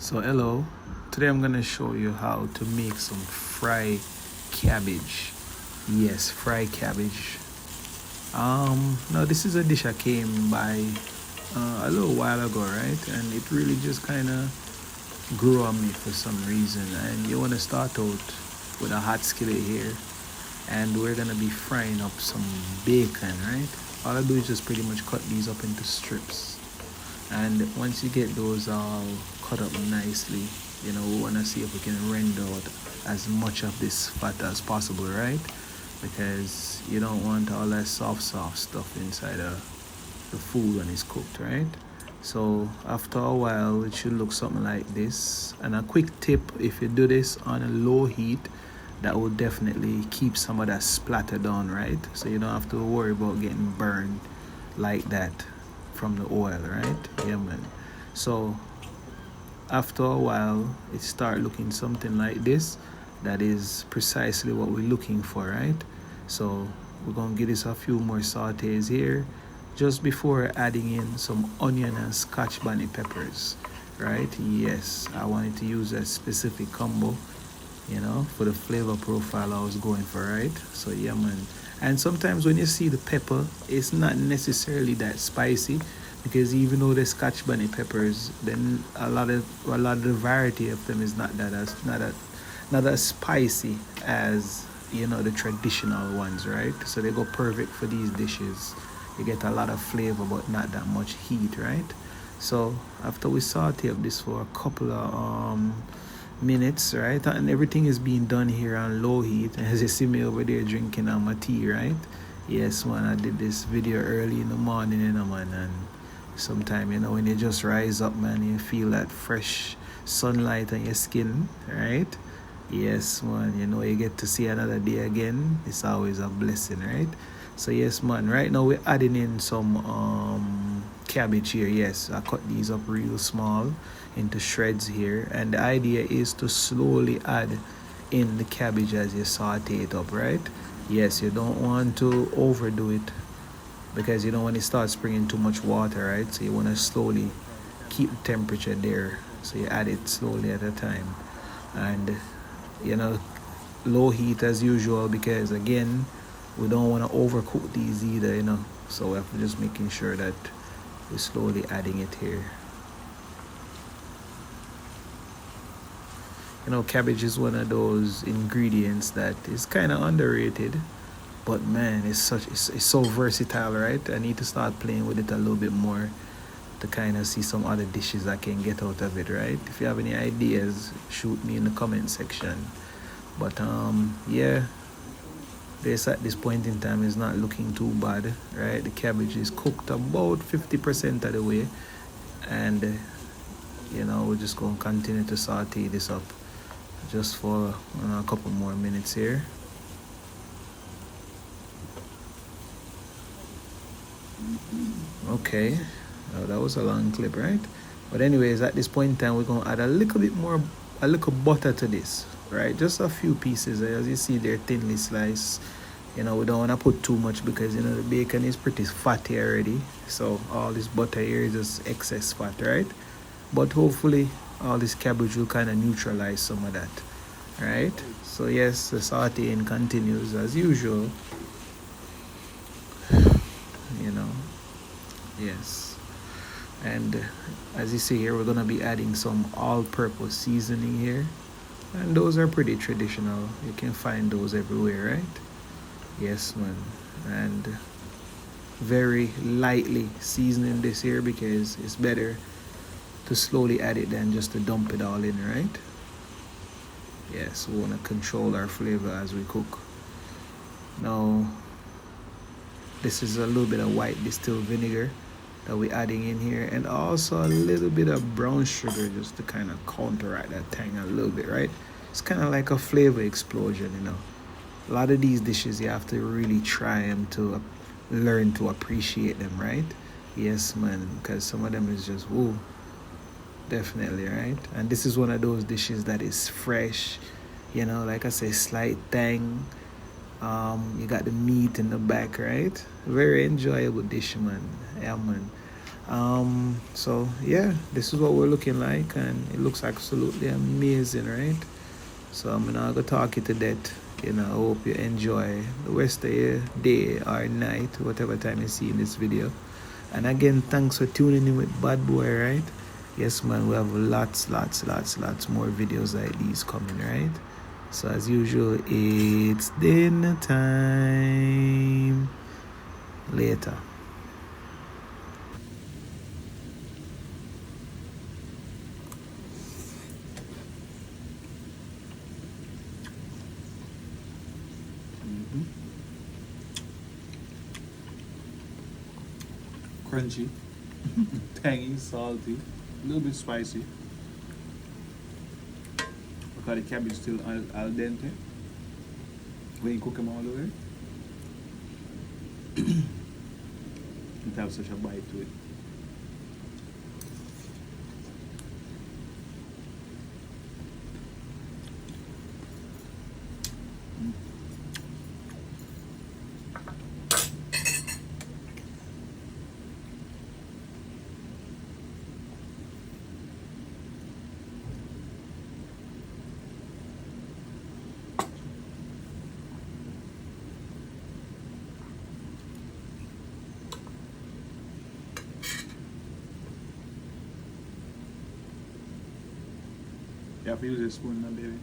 So hello, today I'm gonna show you how to make some fried cabbage. Yes, fried cabbage. Now this is a dish I came by a little while ago, right? And it really just kind of grew on me for some reason. And you want to start out with a hot skillet here, and we're gonna be frying up some bacon, right? All I do is just pretty much cut these up into strips. And once you get those all cut up nicely, we want to see if we can render out as much of this fat as possible, right? Because you don't want all that soft stuff inside the food when it's cooked, right? So after a while, it should look something like this. And a quick tip, if you do this on a low heat, that will definitely keep some of that splatter down, right? So you don't have to worry about getting burned like that from the oil, right? Yeah, man. So after a while, it start looking something like this. That is precisely what we're looking for, right? So we're gonna give this a few more sautés here just before adding in some onion and Scotch bonnet peppers, right? Yes, I wanted to use a specific combo, for the flavor profile I was going for, right? So yeah, man. And sometimes when you see the pepper, it's not necessarily that spicy, because even though the Scotch bonnet peppers, then a lot of the variety of them is not as spicy as the traditional ones, right? So they go perfect for these dishes. You get a lot of flavor but not that much heat, right? So after we saute up this for a couple of minutes, right, and everything is being done here on low heat, as you see me over there drinking my tea, right? Yes, man, I did this video early in the morning, man, and sometime, when you just rise up, man, you feel that fresh sunlight on your skin, right? Yes, man, you get to see another day again. It's always a blessing, right? So yes, man, right now we're adding in some cabbage here. Yes, I cut these up real small into shreds here, and the idea is to slowly add in the cabbage as you saute it up, right? Yes, you don't want to overdo it, because you don't want to start spraying too much water, right? So you want to slowly keep the temperature there, so you add it slowly at a time, and low heat as usual, because again, we don't want to overcook these either, so we're just making sure that we're slowly adding it here. Cabbage is one of those ingredients that is kind of underrated, but man, it's so versatile, right? I need to start playing with it a little bit more to kind of see some other dishes I can get out of it, right? If you have any ideas, shoot me in the comment section. But yeah, this at this point in time is not looking too bad, right? The cabbage is cooked about 50% of the way, and we're just going to continue to saute this up just for a couple more minutes here. Okay, that was a long clip, right? But anyways, at this point in time, we're going to add a little butter to this, right? Just a few pieces, as you see they're thinly sliced. We don't want to put too much, because the bacon is pretty fatty already, so all this butter here is just excess fat, right? But hopefully all this cabbage will kind of neutralize some of that, right? So yes, the sauteing continues as usual, yes. And as you see here, we're gonna be adding some all-purpose seasoning here, and those are pretty traditional. You can find those everywhere, right? Yes, man. And very lightly seasoning this here, because it's better to slowly add it than just to dump it all in, right? Yes, we want to control our flavor as we cook. Now, this is a little bit of white distilled vinegar that we're adding in here, and also a little bit of brown sugar, just to kind of counteract that tang a little bit, right? It's kind of like a flavor explosion, A lot of these dishes, you have to really try them to learn to appreciate them, right? Yes, man, because some of them is just, woo, definitely, right? And this is one of those dishes that is fresh, like I say, slight tang. You got the meat in the back, right? Very enjoyable dish, man. Yeah, man. So yeah, this is what we're looking like, and it looks absolutely amazing, right? So I'm not gonna talk you to death. You know, I hope you enjoy the rest of your day or night, whatever time you see in this video. And again, thanks for tuning in with Bad Boy, right? Yes, man, we have lots more videos like these coming, right? So as usual, it's dinner time. Later. Mm-hmm. Crunchy, tangy, salty, a little bit spicy. Because the cabbage still al dente when you cook them all the way. It has such a bite to it. You have to use a spoon now, baby.